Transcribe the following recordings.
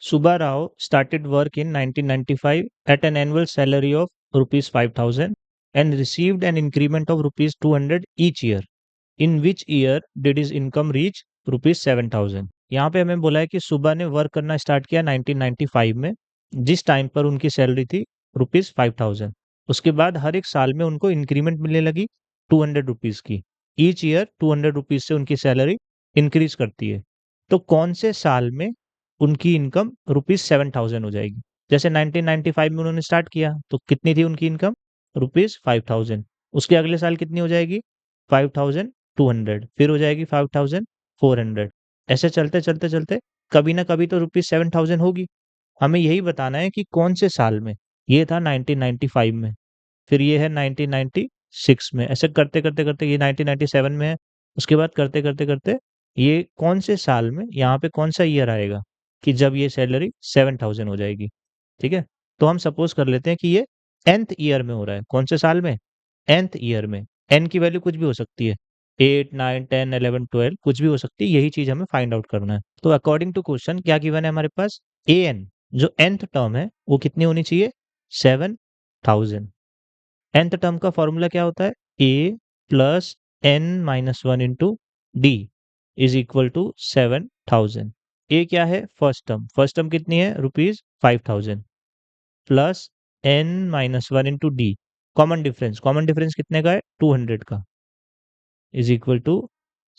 Subba Rao started work in 1995 at an annual salary of rupees 5,000 and received an increment of rupees 200 each year. In which year did his income reach rupees 7,000? यहाँ पे हमें बोला है कि सुबह ने work करना start किया 1995 में, जिस टाइम पर उनकी सैलरी थी रुपीज 5,000। उसके बाद हर एक साल में उनको इंक्रीमेंट मिलने लगी 200 रुपीज की। ईच ईयर 200 रुपीज से उनकी सैलरी इंक्रीज करती है। तो कौन से साल में उनकी इनकम रुपीज 7,000 हो जाएगी? जैसे 1995 में उन्होंने स्टार्ट किया तो कितनी थी उनकी इनकम? रुपीज 5,000। उसके अगले साल कितनी हो जाएगी? 5,200। फिर हो जाएगी 5,400। ऐसे चलते चलते चलते कभी ना कभी तो रुपीज 7,000 होगी। हमें यही बताना है कि कौन से साल में। ये था 1995 में, फिर ये है 1996 में, ऐसे करते करते करते ये 1997 में है। उसके बाद करते करते करते ये कौन से साल में, यहाँ पे कौन सा ईयर आएगा कि जब ये सैलरी 7,000 हो जाएगी? ठीक है, तो हम सपोज कर लेते हैं कि ये nth ईयर में हो रहा है। कौन से साल में? nth ईयर में। n की वैल्यू कुछ भी हो सकती है, 8, 9, 10, 11, 12 कुछ भी हो सकती है। यही चीज हमें फाइंड आउट करना है। तो अकॉर्डिंग टू क्वेश्चन क्या गिवन है हमारे पास? an जो nth टर्म है वो कितनी होनी चाहिए? 7,000। nth टर्म का फॉर्मूला क्या होता है? a plus n minus one into d is equal to 7,000। a क्या है? First term. फर्स्ट टर्म कितनी है? Rupees 5,000 plus n minus one into d. Common difference, common difference कितने का है? 200 का, is equal to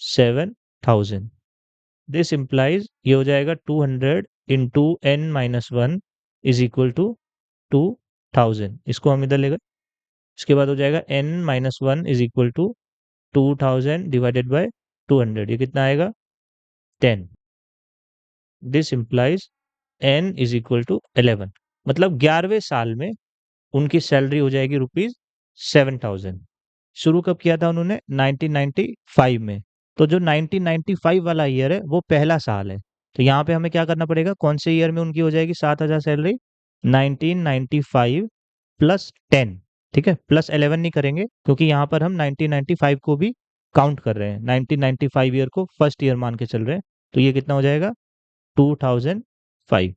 7,000। This implies ये हो जाएगा 200 into n minus one is equal to 2,000। इसको हम इधर ले गए। इसके बाद हो जाएगा n minus one is equal to 2,000 divided by 200। ये कितना आएगा? 10। This implies n is equal to 11। मतलब 11वें साल में उनकी सैलरी हो जाएगी रुपीज 7,000। शुरू कब किया था उन्होंने? 1995 में। तो जो 1995 वाला ईयर है वो पहला साल है। तो यहाँ पे हमें क्या करना पड़ेगा? कौन से ईयर में उनकी हो जाएगी 7,000 सैलरी? 1995 प्लस 10। ठीक है, प्लस 11 नहीं करेंगे क्योंकि यहाँ पर हम 1995 को भी काउंट कर रहे हैं। 1995 ईयर को फर्स्ट ईयर मान के चल रहे हैं। तो ये कितना हो जाएगा? 2005।